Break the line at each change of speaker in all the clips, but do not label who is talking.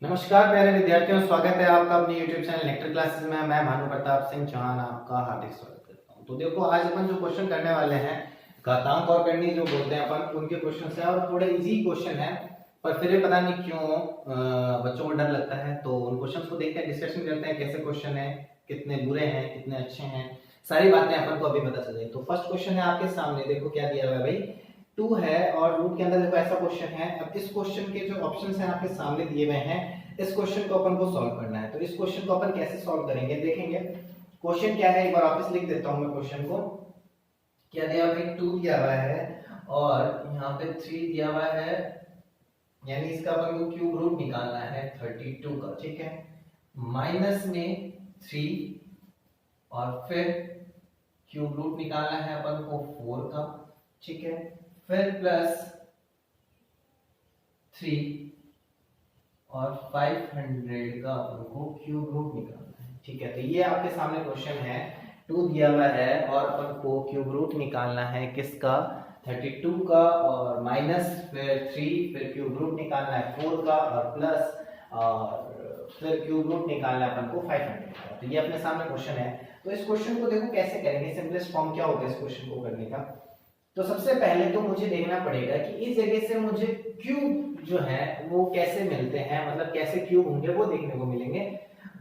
नमस्कार प्यारे विद्यार्थियों, स्वागत है आपका अपने YouTube चैनल लेक्चर क्लासेस में। मैं भानु प्रताप सिंह चौहान आपका हार्दिक स्वागत करता हूं। तो देखो, आज अपन जो क्वेश्चन करने वाले हैं घातांक और करनी जो बोलते हैं अपन, उनके क्वेश्चन है और थोड़े इजी क्वेश्चन है, पर फिर भी पता नहीं क्यों बच्चों को डर लगता है। तो उन क्वेश्चन को देखते हैं, डिस्कशन करते हैं कैसे क्वेश्चन है, कितने बुरे हैं, कितने अच्छे हैं, सारी बातें अपन को अभी पता चल जाएगी। तो फर्स्ट क्वेश्चन है आपके सामने, देखो क्या दिया हुआ है भाई। 2 है और रूट के अंदर देखो ऐसा क्वेश्चन है। अब इस क्वेश्चन के जो ऑप्शंस हैं आपके सामने दिए हुए हैं, इस क्वेश्चन को अपन को सॉल्व करना है। तो इस क्वेश्चन को अपन कैसे सॉल्व करेंगे देखेंगे। क्वेश्चन क्या है, एक बार वापस लिख देता हूं मैं क्वेश्चन को। क्या दिया हुआ है, 2 दिया हुआ है और यहाँ पे 3 दिया हुआ है, यानी इसका अपन को क्यूब रूट निकालना है 32 का, ठीक है। माइनस में 3 और फिर क्यूब रूट निकालना है अपन को 4 का, ठीक है। फिर प्लस 3 और 500 का अपन को क्यूब रूट निकालना है, ठीक है। तो ये आपके सामने क्वेश्चन है, 2 दिया हुआ है और अपन को क्यूब रूट निकालना है किसका, 32 का, और माइनस फिर 3, फिर क्यूब रूट निकालना है 4 का, और प्लस और फिर क्यूब रूट निकालना है अपन को 500 का। तो ये अपने सामने क्वेश्चन है। तो इस क्वेश्चन को देखो कैसे करेंगे, सिंपलेस्ट फॉर्म क्या होगा इस क्वेश्चन को करने का। तो सबसे पहले तो मुझे देखना पड़ेगा कि इस जगह से मुझे क्यूब जो है वो कैसे मिलते हैं, मतलब कैसे क्यूब होंगे वो देखने को मिलेंगे,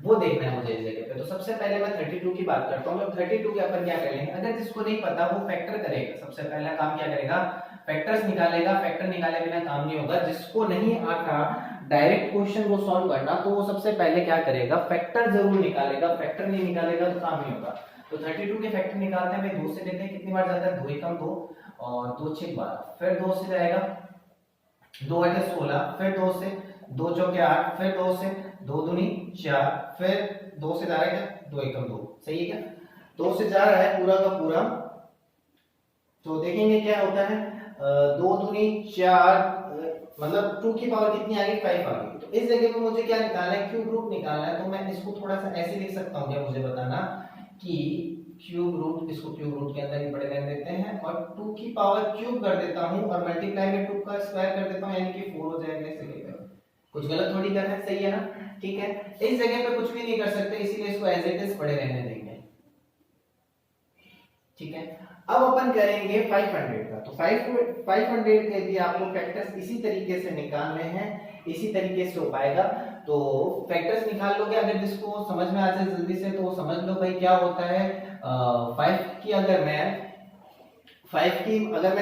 वो देखना है मुझे इस जगह पे। तो सबसे पहले मैं 32 की बात करता हूँ। 32 के अपन क्या करेंगे, अगर जिसको नहीं पता वो फैक्टर करेगा। सबसे पहला काम क्या करेगा, फैक्टर्स निकालेगा। फैक्टर निकाले बिना काम नहीं होगा। जिसको नहीं आता डायरेक्ट क्वेश्चन को सॉल्व करना, तो वो सबसे पहले क्या करेगा, फैक्टर जरूर निकालेगा। फैक्टर नहीं निकालेगा तो काम नहीं होगा। तो 32 के फैक्टर निकालते हैं भाई, 2 से लेते हैं, कितनी बार जाता है, 2 एकम 2 और 2 6 12, फिर 2 से जाएगा 2 8 16, फिर 2 से 2 चौके 8, फिर 2 से 2 दूनी 4, फिर 2 से जा रहा है क्या, 2 एकम 2, सही है क्या, 2 से जा रहा है पूरा का पूरा। तो देखेंगे क्या होता है, 2 दूनी 4, मतलब 2 की पावर कितनी आ गई, 5 आ गई। तो इस जगह पे मुझे क्या निकालना है, क्यूब रूट निकालना है। तो मैं इसको थोड़ा सा ऐसे लिख सकता हूँ, क्या मुझे बताना कि क्यूब रूट, इसको क्यूब रूट के अंदर ही बड़े रहने देते हैं और 2 की पावर क्यूब कर देता हूं और मल्टीप्लाई में 2 का स्क्वायर कर देता हूं, यानी कि 4 हो जाएगा। इस जगह पे कुछ गलत थोड़ी कर रहे हैं, सही है ना, ठीक है। इस जगह पे कुछ भी नहीं कर सकते, इसीलिए इसको एज इट इज पड़े रहने देंगे, ठीक है। अब अपन करेंगे 500 का। तो 500 के लिए आपको फैक्टर्स इसी तरीके से निकालने हैं, इसी तरीके से हो पाएगा। तो फैक्टर्स निकाल लोगे, अगर जिसको समझ में आ जाए जल्दी से तो समझ लो भाई क्या होता है। 5 की अगर मैं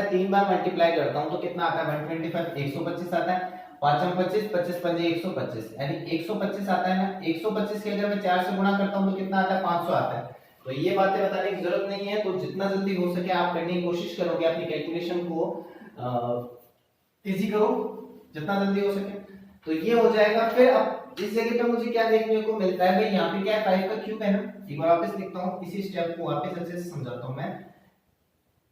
3 बार मल्टीप्लाई करता हूं तो कितना आता है, 125, 125 आता है। 5 25, 25 पंजे 125, यानी 125 आता है ना। 125 के अगर मैं 4 से गुणा करता हूं तो कितना आता है, 500 आता है। तो ये बातें बताने की जरूरत नहीं है। तो जितना जल्दी हो सके आप करने की कोशिश करोगे, अपनी कैलकुलेशन को इजी करो जितना जल्दी हो सके। तो ये हो जाएगा। फिर अब इस जगह पे मुझे क्या देखने को मिलता है भाई, यहाँ पे क्या है, 5 का क्यूब है ना। एक बार वापस लिखता हूँ, इसी स्टेप को वापस अच्छे से समझाता हूँ मैं।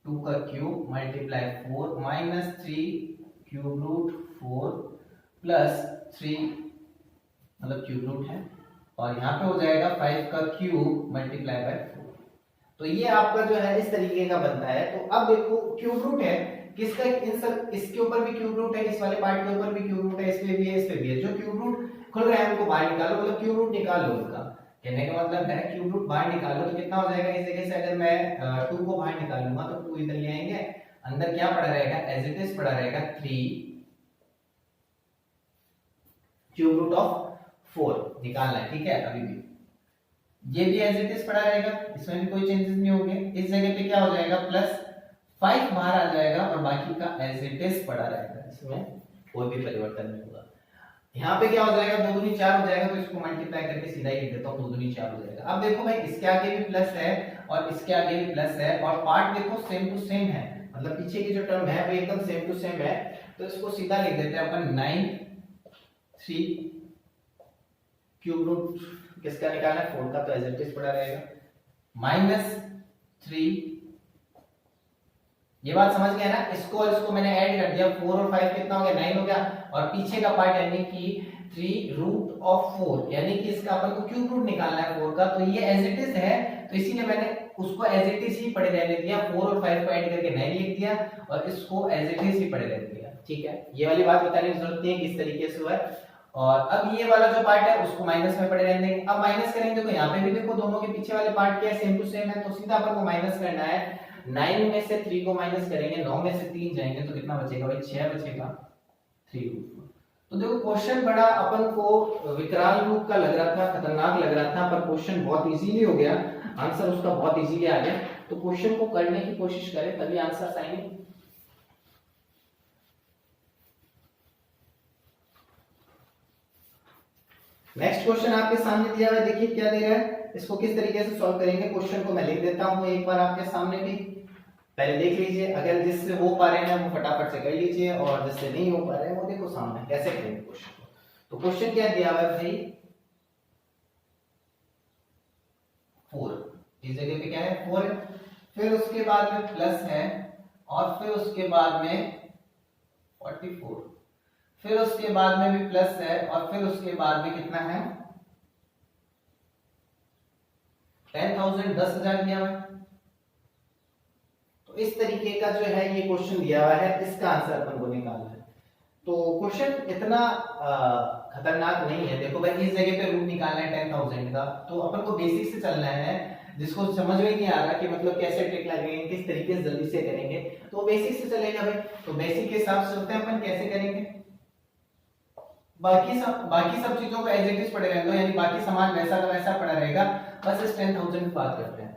2 का cube multiply 4 minus 3 cube root 4 plus 3, मतलब क्यूब रूट है, और यहाँ पे हो जाएगा 5 का क्यूब मल्टीप्लाई बाय 4। तो ये आपका जो है इस तरीके का बनता है। तो अब देखो क्यूब रूट है किसका, इन सब, इसके ऊपर भी क्यूब रूट है, इस वाले पार्ट के ऊपर भी क्यूब रूट है, इस पे भी है, इस पे भी है। जो क्यूब रूट खुल रहा है उनको बाहर निकालो, मतलब क्यूब रूट निकाल लो उनका। कहने का मतलब है क्यूब रूट बाहर निकाल लो। तो कितना हो जाएगा, इस जगह से अगर मैं 2 को बाहर निकालूंगा तो 2 इधर ले आएंगे, अंदर क्या पड़ा रहेगा, एज इट इज पड़ा रहेगा 3 क्यूब रूट ऑफ 4 निकालना है, ठीक है। अभी भी ये भी एज इट इज पड़ा रहेगा, इसमें भी कोई चेंजेस नहीं होंगे। इस जगह पे क्या हो जाएगा, प्लस 5 बाहर आ जाएगा और बाकी का एज इट इज पड़ा रहेगा, इसमें कोई भी परिवर्तन नहीं होगा। यहाँ पे क्या हो जाएगा, 2 दूनी 4 हो जाएगा। तो इसको मल्टीप्लाई करके सीधा ही लिख देता हूँ, 2 दूनी 4 हो जाएगा। अब देखो भाई, इसके आगे भी प्लस है और इसके आगे भी प्लस है, और पार्ट देखो सेम टू सेम है, मतलब पीछे की जो टर्म है वो एकदम सेम टू सेम है। तो इसको सीधा लिख देते हैं अपन, 9 3 क्यूब रूट किसका निकालना है, 4 का, तो एज इट इज पड़ा रहेगा, माइनस 3। ये बात समझ गए ना। इसको और इसको मैंने ऐड कर दिया, 4 और 5 कितना हो गया, 9 हो गया। और पीछे का पार्ट यानी कि 3 रूट ऑफ 4, यानी कि इसका अपन को क्यूब रूट निकालना है 4 का। तो ये एज इट इज है, तो इसीलिए मैंने उसको एज इट इज ही पड़े रहने दिया। 4 और 5 को ऐड करके 9 लिख दिया और इसको एज इट इज ही पड़े रहने दिया, ठीक है। ये वाली बात बताने की जरूरत नहीं है किस तरीके से हुआ है। और अब ये वाला जो पार्ट है उसको माइनस में पड़े रहने देंगे। अब माइनस करेंगे तो यहाँ पे भी देखो दोनों के पीछे वाले पार्ट क्या है, सेम टू सेम है, तो सीधा अपन को माइनस करना है। 9 में से 3 को माइनस करेंगे, 9 में से 3 जाएंगे तो कितना बचेगा भाई, 6 बचेगा 3/4। तो देखो क्वेश्चन बड़ा अपन को विकराल रूप का लग रहा था, खतरनाक लग रहा था, पर क्वेश्चन बहुत इजीली हो गया, आंसर उसका बहुत इजीली आ गया। तो क्वेश्चन को करने की कोशिश करें तभी आंसर आएंगे। नेक्स्ट क्वेश्चन आपके सामने दिया हुआ है, देखिए क्या दे रहा है, इसको किस तरीके से सॉल्व करेंगे। क्वेश्चन को मैं लिख देता हूं एक बार आपके सामने भी, पहले देख लीजिए, अगर जिससे हो पा रहे हैं वो फटाफट से कर लीजिए, और जिससे नहीं हो पा रहे हैं वो देखो सामने कैसे करेंगे क्वेश्चन को। तो क्वेश्चन क्या दिया हुआ है भाई, 4, इस जगह पे क्या है 4 है, फिर उसके बाद में प्लस है, और फिर उसके बाद में 44, फिर उसके बाद में भी प्लस है, और फिर उसके बाद में कितना है 10,000, 10,000 दिया हुआ है। तो इस तरीके का जो है ये क्वेश्चन दिया हुआ है, इसका आंसर अपन को निकालना है। तो क्वेश्चन इतना खतरनाक नहीं है। देखो भाई इस जगह पे रूट निकालना है 10,000 का, तो अपन को बेसिक से चलना है, जिसको समझ में नहीं आ रहा कि मतलब कैसे ट्रिक लगेंगे, किस तरीके से जल्दी से करेंगे, तो बेसिक से चलेगा भाई। तो बेसिक के हिसाब से होते हैं अपन कैसे करेंगे, बाकी सब चीजों को एज इट इज पड़े रहेंगे, यानी बाकी सामान वैसा का वैसा पड़ा रहेगा, बस इस 10,000 की बात करते हैं।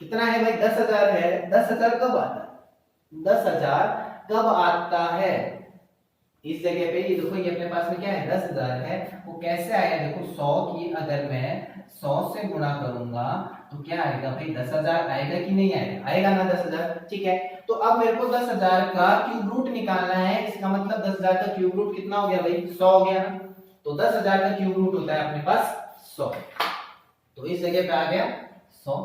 कितना है भाई 10,000 है, 10,000 कब आता है, 10,000 कब आता है, इस जगह पे ये देखो ये अपने पास में क्या है 10,000 है, वो कैसे आया, देखो 100 की अगर मैं 100 से गुणा करूंगा तो क्या आएगा भाई 10,000 आएगा कि नहीं आएगा, आएगा ना 10,000, ठीक है। तो अब मेरे को 10,000 का क्यूब रूट निकालना है, इसका मतलब 10,000 का क्यूब रूट कितना हो गया भाई 100 हो गया ना, तो 10,000 का क्यूब रूट होता है अपने पास 100, तो इस जगह पे आ गया 100।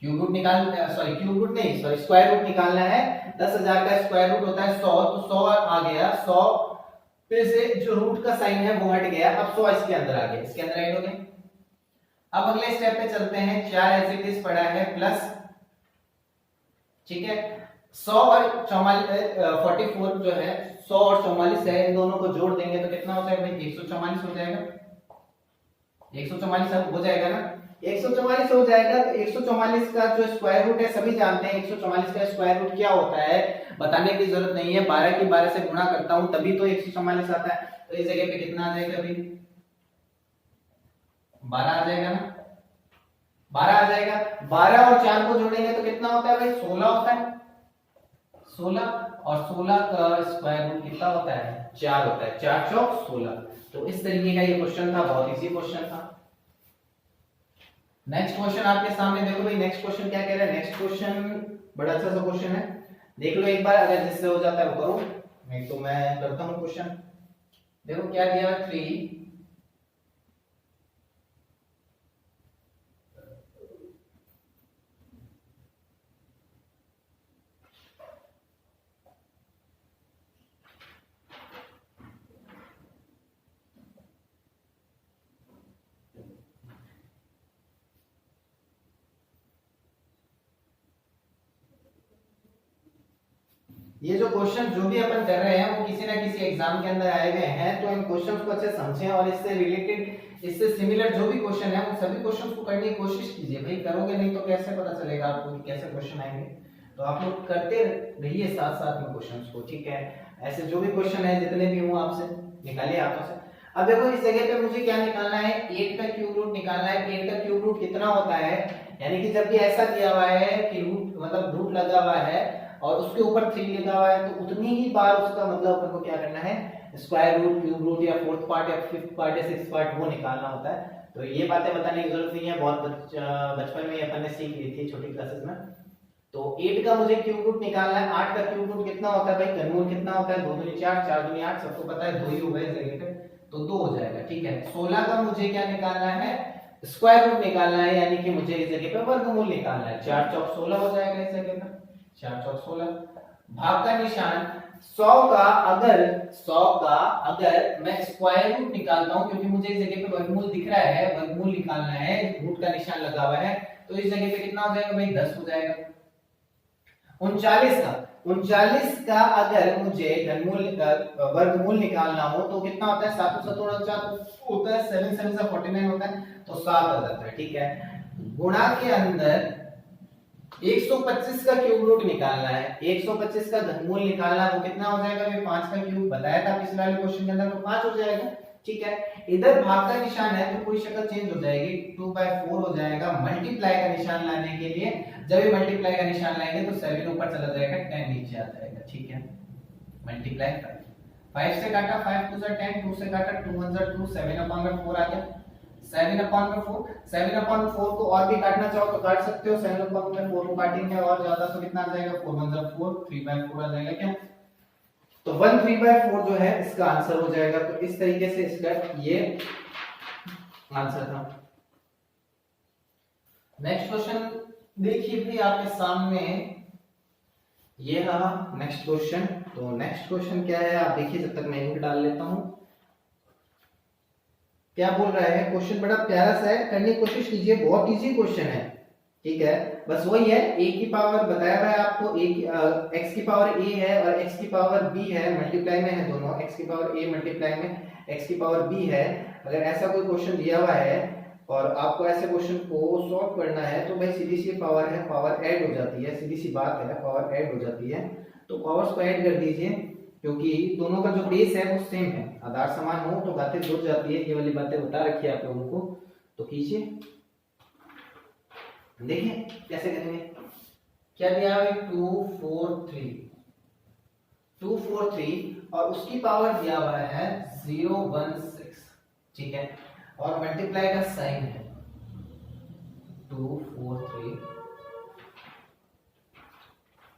क्यूब रूट निकालना, सॉरी क्यूब रूट नहीं, सॉरी स्क्वायर रूट निकालना है, 10,000 का स्क्वायर रूट होता है 100, तो 100 आ गया, 100 फिर से जो रूट का साइन है वो हट गया, अब 100 इसके अंदर आ गया, इसके अंदर ऐड हो गया। अब अगले स्टेप पे चलते हैं, 4 एज इट इज पड़ा है प्लस, ठीक है, 100 और 44 जो है 100 और 44 है, इन दोनों को जोड़ देंगे तो कितना हो जाएगा भाई 144 हो जाएगा, 144 हो जाएगा ना, 144 हो जाएगा। तो 144 का जो स्क्वायर रूट है सभी जानते हैं, 144 का स्क्वायर रूट क्या होता है बताने की जरूरत नहीं है, 12 की 12 से गुणा करता हूं तभी तो 144 आता है, तो इस जगह पे कितना आ जाएगा भाई 12 आ जाएगा ना, 12 आ जाएगा, 12 और 4 को जोड़ेंगे तो कितना होता है भाई 16 होता है, 16, और 16 का स्क्वायर रूट कितना होता है 4 होता है, 4 चौक 16। तो इस तरीके का ये क्वेश्चन था, बहुत इजी क्वेश्चन था। नेक्स्ट क्वेश्चन आपके सामने देखो भाई, नेक्स्ट क्वेश्चन क्या कह रहा है, नेक्स्ट क्वेश्चन बड़ा अच्छा सा क्वेश्चन है, देख लो एक बार, अगर जिससे हो जाता है वो करो, नहीं तो मैं करता हूं क्वेश्चन। देखो क्या दिया है 3, ये जो क्वेश्चन जो भी अपन कर रहे हैं वो किसी ना किसी एग्जाम के अंदर आए हुए हैं, तो इन क्वेश्चंस को अच्छे समझें और इससे रिलेटेड, इससे सिमिलर जो भी क्वेश्चन है उन सभी क्वेश्चंस को करने की कोशिश कीजिए भाई, करोगे नहीं तो कैसे पता चलेगा आपको कि कैसे क्वेश्चन आएंगे। तो आप लोग करते रहिए साथ साथ में क्वेश्चंस को, ठीक है, ऐसे जो भी क्वेश्चन है जितने भी हों आपसे निकालिए हाथों से। अब देखो इस जगह पे मुझे क्या निकालना है, 8 का क्यूब रूट निकालना है। 8 का क्यूब रूट कितना होता है, यानी कि जब भी ऐसा दिया हुआ है कि रूट मतलब रूट लगा हुआ है और उसके ऊपर 3 लिखा हुआ है तो उतनी ही बार उसका मतलब अपन को क्या करना है, स्क्वायर रूट, क्यूब रूट या फोर्थ पार्ट या फिफ्थ पार्ट या सिक्स्थ पार्ट वो निकालना होता है। तो ये बातें बताने की जरूरत नहीं है, बहुत बचपन में अपन ने सीख ली थी छोटी क्लासेस में। तो 8 का मुझे क्यूब रूट निकालना है। 8 का क्यूब रूट कितना होता है भाई, घनमूल कितना होता है 2 दूनी 4, 4 दूनी 8, सबको पता है 2 ही होगा इस जगह पे, तो 2 हो जाएगा, ठीक है। 16 का मुझे क्या निकालना है, स्क्वायर रूट निकालना है, यानी कि मुझे इस जगह पे वर्गमूल निकालना है। 4 चौक 16 हो जाएगा इस जगह पे, 4 चौक 16। भाग का निशान 100 का अगर मैं स्क्वायर रूट निकालता हूं, क्योंकि मुझे इस जगह पे वर्गमूल दिख रहा है, वर्गमूल निकालना है, रूट का निशान लगा हुआ है, तो इस जगह पे कितना हो जाएगा भाई 10 हो जाएगा। 39 39 का अगर मुझे वर्गमूल निकालना हो तो कितना होता है, 7 7 होता है, 7 7 49 होता है, तो 7 आ जाता है। ठीक है, गुणा के अंदर 125 का क्यूब रूट निकालना है, 125 का घनमूल निकालना है, वो कितना हो जाएगा, ये 5 का क्यूब बताया था पिछले वाले क्वेश्चन के अंदर, तो 5 हो जाएगा। ठीक है, इधर भाग का निशान है तो पूरी शक्ल चेंज हो जाएगी, 2/4 हो जाएगा। मल्टीप्लाई का निशान लाने के लिए जब ये मल्टीप्लाई का निशान लाएंगे तो 7 ऊपर चला जाएगा, 10 नीचे आ जाएगा। ठीक है, मल्टीप्लाई 5 से काटा, 5 2 10, 2 से काटा, 2 1 2, 7/4 आ गया। 7/4, 7/4 को और भी काटना चाहो तो काट सकते हो, 7/4 को काटेंगे और ज्यादा तो कितना आ जाएगा, 4 1 4, 3/4 आ जाएगा क्या, तो 1 3/4 जो है इसका आंसर हो जाएगा। तो इस तरीके से इसका ये आंसर था। नेक्स्ट क्वेश्चन देखिए भाई आपके सामने, ये रहा नेक्स्ट क्वेश्चन। तो नेक्स्ट क्वेश्चन क्या है आप देखिए, जब तक मैं इंक डाल लेता हूं। क्या बोल रहा है, क्वेश्चन बड़ा प्यारा सा है, करने की कोशिश कीजिए, बहुत इजी क्वेश्चन है। ठीक है, बस वही है, a की पावर बताया हुआ है आपको, x की पावर a है और x की पावर b है, मल्टीप्लाई में है दोनों, x की पावर a मल्टीप्लाई में x की पावर b है। अगर ऐसा कोई क्वेश्चन दिया हुआ है और आपको ऐसे क्वेश्चन को सॉल्व करना है तो भाई सीधी सी पावर है, पावर ऐड हो जाती है, सीधी सी बात है, पावर ऐड हो जाती है। तो पावर्स को ऐड कर दीजिए, क्योंकि दोनों का जो बेस है वो सेम है, आधार समान हो तो बातें जुड़ जाती है, ये वाली बातें बता रखी है आप लोगों को। तो कीजिए, देखिए कैसे करेंगे। क्या दिया है, 243 और उसकी पावर दिया हुआ है 016। ठीक है, और मल्टीप्लाई का साइन है 243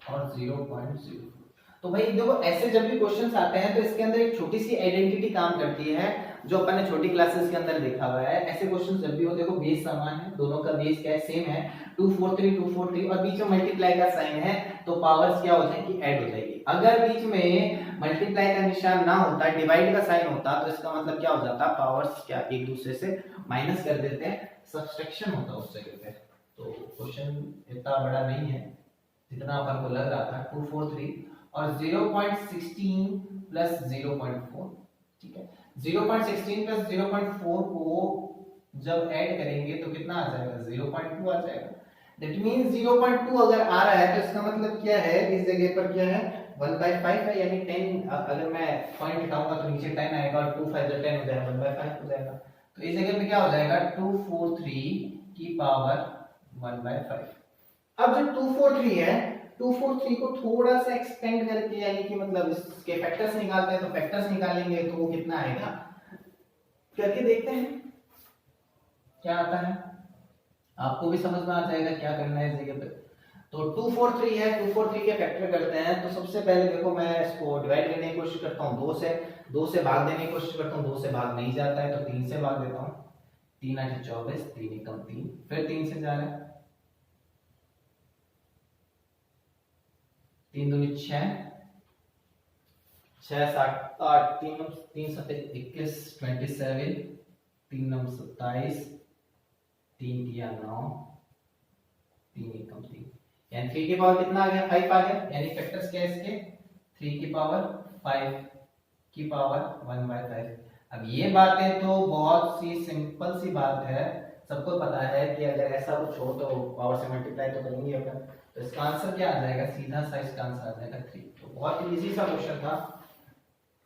और 0.0। तो भाई देखो, ऐसे जब भी क्वेश्चंस आते हैं तो इसके अंदर एक छोटी सी आइडेंटिटी काम करती है, जो अपन ने छोटी क्लासेस के अंदर देखा हुआ है। ऐसे क्वेश्चंस जब भी हो, देखो बेस समान है, दोनों का बेस क्या है, सेम है, 243 और बीच में मल्टीप्लाई का साइन है, तो पावर्स क्या हो जाएगी, ऐड हो जाएगी। अगर बीच में मल्टीप्लाई का निशान ना होता, डिवाइड का साइन होता, तो इसका मतलब क्या हो जाता, पावर्स क्या एक दूसरे से माइनस कर देते हैं, सब्सट्रैक्शन होता उस जगह पे। तो क्वेश्चन इतना बड़ा नहीं है जितना अपन को लग रहा था। 243 और 0.16 प्लस 0.4। ठीक है, 0.16 प्लस 0.4 को जब ऐड करेंगे तो कितना आ जाएगा, 0.2 आ जाएगा। दैट मींस 0.2 अगर आ रहा है तो इसका मतलब क्या है, इस जगह पर क्या है, 1/5 है, यानी 10। अगर मैं पॉइंट हटाऊंगा तो नीचे 10 आएगा और 2 5 10 हो जाएगा, 1/5 हो जाएगा। तो इस जगह पे क्या हो जाएगा, 243 की पावर 1/5। अब जो 243 है, 243 को थोड़ा सा एक्सपेंड करके, यानी कि मतलब इसके फैक्टर्स निकालते हैं, तो फैक्टर्स निकालेंगे तो वो कितना आएगा, करके देखते हैं क्या आता है, आपको भी समझ में आ जाएगा क्या करना है इस जगह पे। तो 243 है, 243 के फैक्टर करते हैं। तो सबसे पहले देखो, मैं इसको डिवाइड करने की कोशिश करता हूँ 2 से भाग देने की कोशिश करता हूँ, 2 से भाग नहीं जाता है तो 3 से भाग देता हूँ। 3 8 24, 3 एकम 3, फिर 3 से जा रहा है, 3 दूनी 6, 6 7 8, 3 7 21 27, 3 9 27, 3 किया 9, 3 एकम 3, यानी 3 की पावर कितना आ गया, 5 आ गया। यानी फैक्टर्स क्या है इसके, 3 की पावर 5 की पावर 1/5। अब ये बातें तो बहुत सी सिंपल सी बात है, सबको पता है कि अगर ऐसा कुछ हो तो पावर से मल्टीप्लाई तो करेंगे अपन। तो इसका आंसर क्या आ जाएगा, सीधा सा इसका आंसर आ जाएगा 3। तो बहुत इजी सा क्वेश्चन था,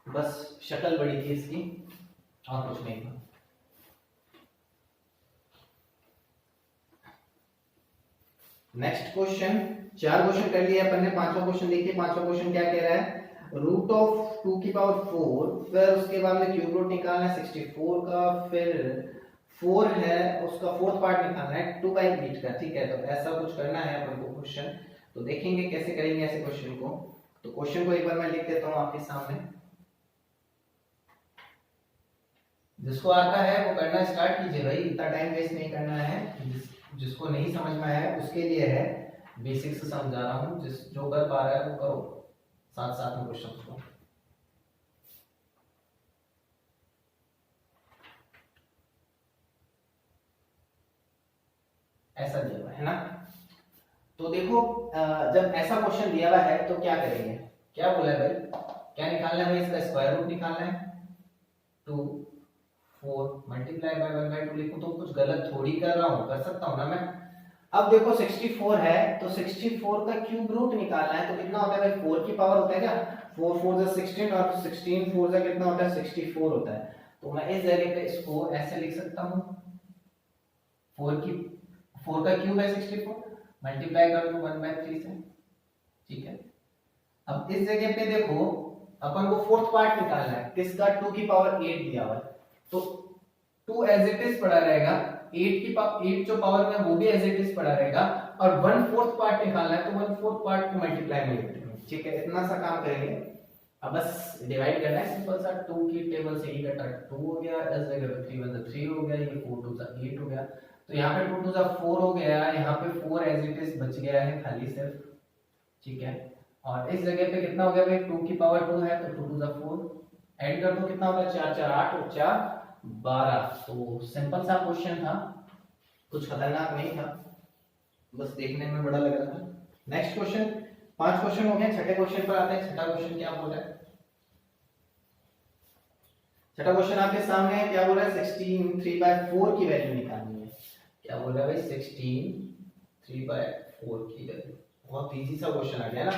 बस शक्ल बड़ी थी इसकी और कुछ नहीं था। नेक्स्ट क्वेश्चन, 4 क्वेश्चन कर लिए अपन ने, पांचवा क्वेश्चन देखिए। पांचवा क्वेश्चन क्या कह रहा है, रूट ऑफ 2 की पावर 4, फिर उसके बाद में क्यूब रूट निकालना है 64 का, फिर 4 है उसका फोर्थ पार्ट निकालना है 2/8 का। ठीक है, तो ऐसा कुछ करना है अपन को क्वेश्चन, तो देखेंगे कैसे करेंगे ऐसे क्वेश्चन को। तो क्वेश्चन को एक बार मैं लिख देता हूं आपके सामने, जिसको आता है वो करना स्टार्ट कीजिए भाई, इतना टाइम वेस्ट नहीं करना है। जिसको नहीं समझ में आया उसके लिए है, बेसिक से समझा रहा हूं, जो कर पा रहा है वो करो साथ साथ में क्वेश्चन को। ऐसा दिया हुआ है ना, तो देखो जब ऐसा क्वेश्चन दिया हुआ है तो क्या करेंगे, क्या बोला है भाई, क्या निकालना है भाई, इसका स्क्वायर रूट निकालना है। 2 4 मल्टीप्लाई बाय 1/2 लिखूं तो कुछ गलत थोड़ी कर रहा हूं, कर सकता हूं ना मैं। अब देखो 64 है तो 64 का क्यूब रूट निकालना है, तो कितना होता है भाई, 4 की पावर होता है क्या, 4 4 जा 16 और 16 4 जा कितना होता है, 64 होता है। तो मैं इस जगह पे इसको ऐसे लिख सकता हूं, 4 का क्यूब है 64, मल्टीप्लाई कर दूं 1/3 से, ठीक है। अब इस जगह पे देखो अपन को फोर्थ पार्ट निकालना है, किसका, 2 की पावर 8 दिया हुआ है, तो 2 एज इट इज पड़ा रहेगा, 8 की पावर 8 जो पावर में वो भी एज इट इज पड़ा रहेगा, और 1/4 पार्ट निकालना है तो 1/4 पार्ट को मल्टीप्लाई में लिख देंगे, ठीक है। इतना सा काम करेंगे। अब बस डिवाइड करना है सिंपल सा, 2 की टेबल से ही कटा 2 हो गया, इस जगह पे 3 1 3 हो गया, ये 4 2 8 हो गया, तो यहाँ पे 2 2 4 हो गया, यहाँ पे 4 एज इट इज बच गया है खाली सिर्फ, ठीक है। और इस जगह पे कितना हो गया भाई, 2 की पावर 2 है तो 2 2 4, ऐड कर दो कितना होगा, 4 4 8 और 4 12। तो सिंपल सा क्वेश्चन था, कुछ खतरनाक नहीं था, बस देखने में बड़ा लग रहा था। नेक्स्ट क्वेश्चन, 5 क्वेश्चन हो गए, छठे क्वेश्चन पर आते हैं। छठा क्वेश्चन क्या बोल रहा है, छठा क्वेश्चन आपके सामने है, क्या बोल रहा है, 16 3/4 की वैल्यू निकालनी है। क्या बोल रहा है भाई, 16 3/4 की वैल्यू। बहुत इजी सा क्वेश्चन आ गया ना,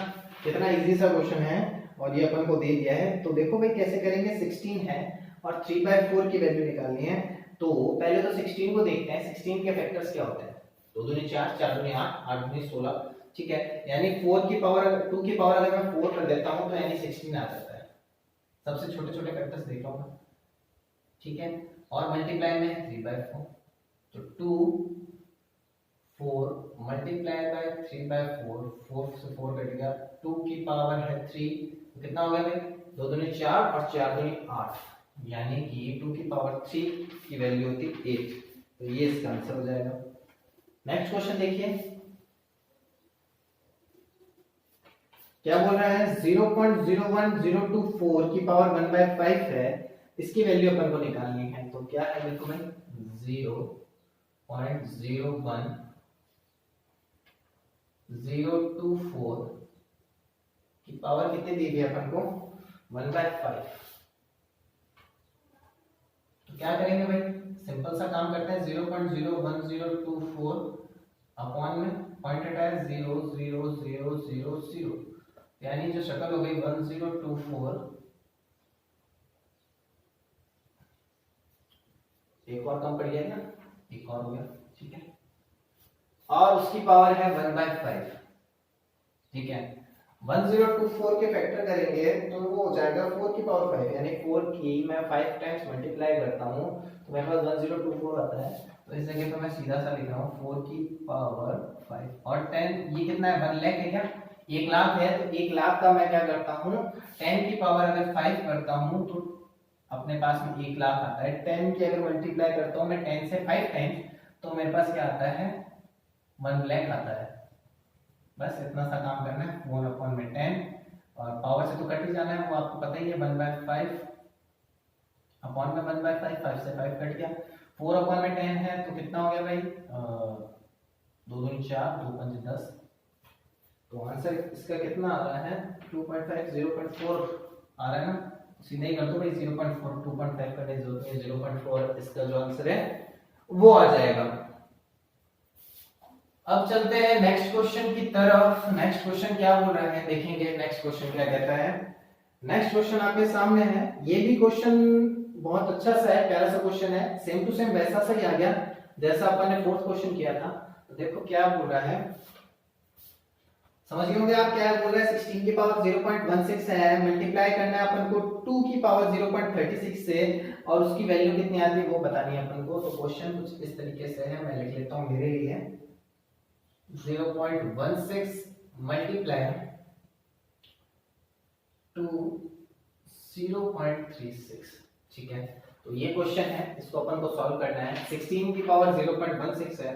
कितना इजी सा क्वेश्चन है, और ये अपन को दे दिया है। तो देखो भाई कैसे करेंगे, 16 है और 3/4 की वैल्यू निकालनी है। तो पहले तो 16 को देखते हैं, 16 के फैक्टर्स क्या होते हैं, 2 दूनी 4 4 दूनी 8 8 दूनी 16, ठीक है। यानी 4 की पावर, 2 की पावर अगर मैं 4 कर देता हूं तो यानी 16 आ जाता है। सबसे छोटे छोटे फैक्टर्स देख लो, ठीक है। और मल्टीप्लाई में 3/4, तो 2 4 मल्टीप्लाई बाय 3/4, 4 से 4 कट गया, 2 की पावर है 3, तो कितना हो गया भाई, 2 दूनी 4 और 4 दूनी 8, यानी कि 2 की पावर 3 की वैल्यू होती है 8, तो ये इसका आंसर हो जाएगा। नेक्स्ट क्वेश्चन देखिए, क्या बोल रहा है, 0.01024 की पावर 1/5 है, इसकी वैल्यू अपन को निकालनी है। तो क्या है देखो भाई, 0.01024 की पावर कितनी दी है अपन को, 1/5। तो क्या करेंगे भाई, सिंपल सा काम करते हैं, 0.01024 अपॉन में पॉइंट हटाया 0 0 0 0 0, यानी जो शक्ल हो गई 1024, एक और कम पड़ गया ना, एक और हो गया, ठीक है। और उसकी पावर है 1/5, ठीक है। 1024 के फैक्टर करेंगे तो वो हो जाएगा 4 की पावर 5, यानी 4 की मैं 5 टाइम्स मल्टीप्लाई करता हूं तो मेरे पास 1024 आता है। तो इस जगह पे मैं सीधा सा लिख रहा हूं 4 की पावर 5 और 10, ये कितना है, 1 लाख है क्या, 1 लाख है, तो 1 लाख का मैं क्या करता हूं, 10 की पावर अगर 5 करता हूं तो अपने पास में 1 लाख आता है। 10 की अगर मल्टीप्लाई करता हूं मैं 10 से 5 टाइम्स तो मेरे पास क्या आता है, 1 लाख आता है। बस इतना सा काम करना है, 1 अपॉन में 10, और पावर से तो कट ही जाना है, वो आपको पता ही है, 1/5 अपॉन में 1/5, 5 से 5 कट गया, 4 अपॉन में 10 है तो कितना हो गया भाई, 2 दूनी 4 2 5 10, तो आंसर इसका कितना आ रहा है, 2.5 0.4 आ रहा है ना, सीधे ही कर दो भाई, 0.4 2.5 करने की जरूरत नहीं है, 0.4 इसका जो आंसर है वो आ जाएगा। अब चलते हैं नेक्स्ट क्वेश्चन की तरफ। नेक्स्ट क्वेश्चन क्या बोल रहा है, देखेंगे नेक्स्ट क्वेश्चन क्या कहता है। नेक्स्ट क्वेश्चन आपके सामने है, ये भी क्वेश्चन बहुत अच्छा सा है, प्यारा सा क्वेश्चन है, सेम टू सेम वैसा सा ही आ गया जैसा अपन ने फोर्थ क्वेश्चन किया था। तो देखो क्या बोल रहा है, समझ गए होंगे आप, क्या बोल रहा है, 16 की पावर 0.16 है, मल्टीप्लाई करना है अपन को 2 की पावर 0.36 से, और उसकी वैल्यू कितनी आती है वो बतानी है अपन को। तो क्वेश्चन कुछ इस तरीके से है, मैं लिख लेता हूं मेरे लिए, 0.16 मल्टीप्लाई टू 0.36, ठीक है। तो ये क्वेश्चन है, इसको अपन को सॉल्व करना है। 16 की पावर 0.16 है,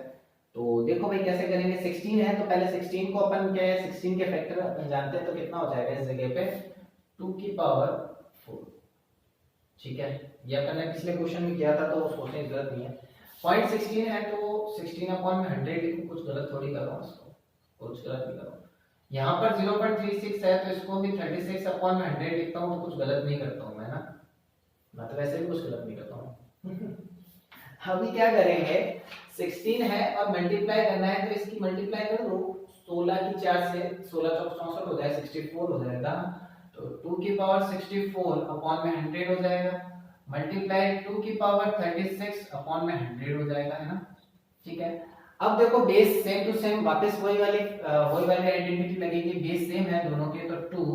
तो देखो भाई कैसे करेंगे, 16 है तो पहले 16 को अपन क्या है, 16 के फैक्टर अपन जानते हैं, तो कितना हो जाएगा इस जगह पे 2 की पावर 4, ठीक है। ये अपन ने पिछले क्वेश्चन में किया था तो सोचने की जरूरत नहीं है। 0.16 है तो 16 अपॉन में 100 लिखूं, कुछ गलत थोड़ी कर रहा हूं इसको, कुछ गलत नहीं कर रहा हूँ। यहाँ पर 0.36 है तो इसको भी 36/100 लिखता हूँ, तो कुछ गलत नहीं करता हूँ मैं ना, मैं तो वैसे भी कुछ गलत नहीं करता हूँ। अभी क्या करेंगे, 16 है और मल्टीप्लाई करना है, तो इसकी मल्टीप्लाई कर दो 16 की 4 से, 16 चौक 64 हो जाए, 64 हो जाएगा, तो 2 की पावर 64 अपॉन में 100 हो जाएगा, मल्टीप्लाई 2 की पावर 36 अपॉन में 100 हो जाएगा, है ना। ठीक है, अब देखो बेस सेम टू सेम, वापस वही वाली आइडेंटिटी लगेगी, बेस सेम है दोनों के, तो 2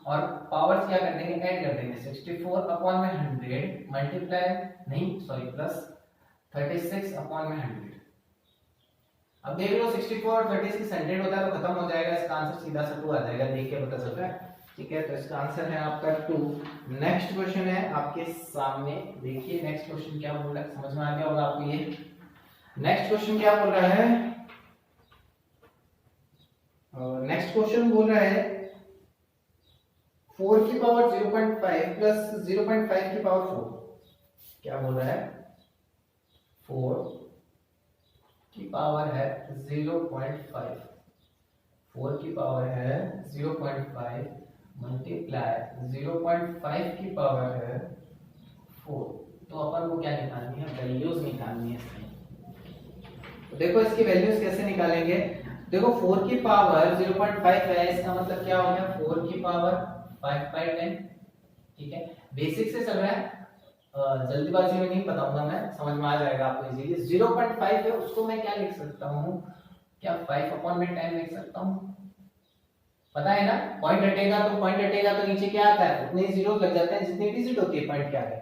और पावर्स क्या कर देंगे, ऐड कर देंगे, 64 अपॉन में 100 मल्टीप्लाई नहीं सॉरी प्लस 36 अपॉन में 100। अब देख लो 64 और 36 100 होता है तो खत्म हो जाएगा, इसका आंसर सीधा सा 2 आ जाएगा, देख के पता चल रहा है। ठीक है, तो इसका आंसर है आपका 2। नेक्स्ट क्वेश्चन है आपके सामने, देखिए नेक्स्ट क्वेश्चन क्या बोल रहा है, समझ में आ गया होगा आपको ये। नेक्स्ट क्वेश्चन क्या बोल रहा है, नेक्स्ट क्वेश्चन बोल रहा है 4 की पावर 0.5 प्लस 0.5 की पावर 4, क्या बोल रहा है, 4 की पावर है 0.5, 4 की पावर है 0.5 मल्टीप्लाई 0.5 की पावर है 4, तो अपन को क्या निकालनी है, वैल्यूज निकालनी है। तो देखो इसकी वैल्यूज कैसे निकालेंगे, देखो 4 की पावर 0.5 है, इसका मतलब क्या हो गया, 4 की पावर 5/10। ठीक है, बेसिक से चल रहा है, जल्दीबाजी में नहीं बताऊंगा मैं, समझ में आ जाएगा आपको इजीली। 0.5 है, उसको मैं क्या लिख सकता हूँ, क्या 5/10 लिख सकता हूँ, पता है ना, पॉइंट हटेगा तो नीचे क्या आता है, उतने जीरो लग जाते हैं जितनी डिजिट होती है पॉइंट के आगे,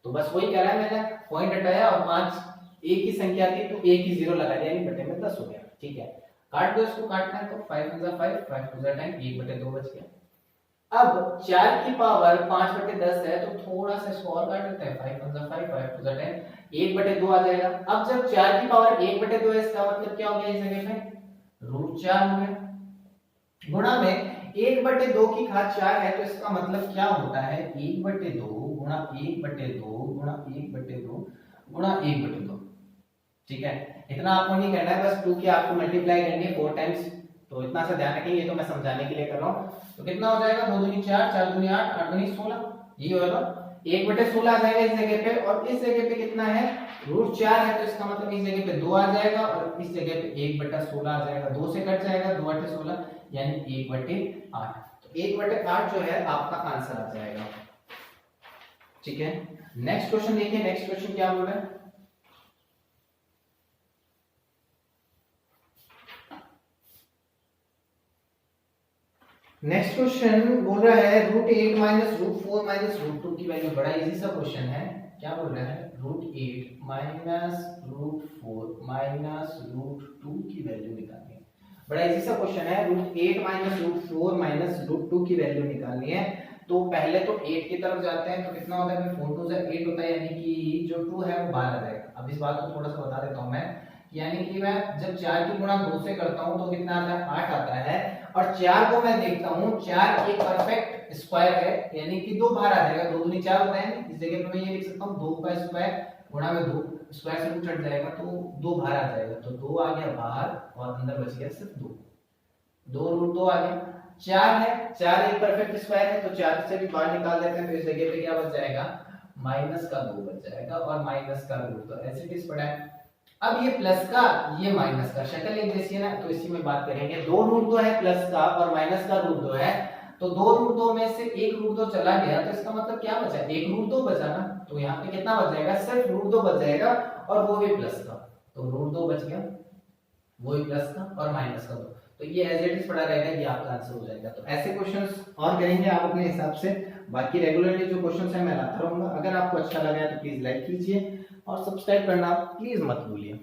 तो बस वही करा है मैंने, पॉइंट हटाया और 5 एक ही संख्या थी तो एक ही जीरो लगा दिया, यानी बटे में 10 हो गया। ठीक है, काट दो, इसको काटना है तो 5 × 5 5 × 10 1/2 बच गया। अब 4 की पावर 5/10 है, तो थोड़ा सा इसको और काट देते हैं, 5 × 5 5 × 10 1/2 आ जाएगा। अब जब 4 की पावर 1/2 है, इसका मतलब क्या हो गया, इस जगह पे √4 हो गया, गुणा में 1/2 की घात 4 है, तो इसका मतलब क्या होता है, 1/2 गुणा 1/2 गुणा 1/2 गुणा 1/2। ठीक है, इतना आपको नहीं करना है, बस 2 की आपको मल्टीप्लाई करनी है 4 टाइम्स, तो इतना सा ध्यान रखेंगे, ये तो मैं समझाने के लिए कर रहा हूँ। तो कितना हो जाएगा, 2 दूनी 4 4 दूनी 8 8 दूनी 16, ये होगा 1/16 आ जाएगा इस जगह पे, और इस जगह पे कितना है, √4 है, तो इसका मतलब इस जगह पे 2 आ जाएगा और इस जगह पे 1/16 आ जाएगा, 2 से कट जाएगा, 2 8 16 यानी 1/8, तो 1/8 जो है आपका आंसर आ जाएगा। ठीक है, नेक्स्ट क्वेश्चन देखिए, नेक्स्ट क्वेश्चन क्या बोल रहा है, नेक्स्ट क्वेश्चन बोल रहा है √8 - √4 - √2 की वैल्यू, बड़ा इजी सा क्वेश्चन है, क्या बोल रहा है, √8 - √4 - √2 की वैल्यू निकालनी है, बड़ा इजी सा क्वेश्चन है, √8 - √4 - √2 की वैल्यू निकालनी है। तो पहले तो 8 की तरफ जाते हैं, तो कितना होता है, 4 2 8 होता है, यानी कि जो 2 है वो बाहर आ जाएगा। अब इस बात को थोड़ा सा बता देता हूं मैं, यानी कि मैं जब 4 की गुणा 2 से करता हूं तो कितना आता है, 8 आता है, और 4 को मैं देखता हूं, 4 एक परफेक्ट स्क्वायर है, यानी कि 2 बाहर आ जाएगा, 2 दूनी 4 होता है, इस जगह पे मैं ये लिख सकता हूं 2 का स्क्वायर गुणा में 2, स्क्वायर से रूट हट जाएगा तो 2 बाहर आ जाएगा, तो 2 आ गया बाहर और अंदर बच गया सिर्फ 2, 2 √2 आ गया। 4 है, 4 एक परफेक्ट स्क्वायर है, तो 4 से भी बाहर निकाल देते हैं, तो इस जगह पे क्या बच जाएगा, -2 बच जाएगा और माइनस का रूट, तो ऐसे भी पड़ा है। अब ये प्लस का ये माइनस का शक्ल एक जैसी है ना, तो इसी में बात करेंगे, 2 √2 है प्लस का और माइनस का √2 है, तो 2 √2 में से 1 √2 चला गया, तो इसका मतलब क्या बचा, 1 √2 बचा ना, तो यहाँ पे कितना बच जाएगा, सिर्फ √2 बच जाएगा और वो भी प्लस का, तो √2 बच गया, वो भी प्लस का और माइनस का 2, तो ये एज इट इज पड़ा रहेगा, ये आपका आंसर हो जाएगा। तो ऐसे क्वेश्चंस और करेंगे आप अपने हिसाब से, बाकी रेगुलरली जो क्वेश्चंस है मैं लाता रहूंगा। अगर आपको अच्छा लगा है तो प्लीज लाइक कीजिए और सब्सक्राइब करना प्लीज मत भूलिए।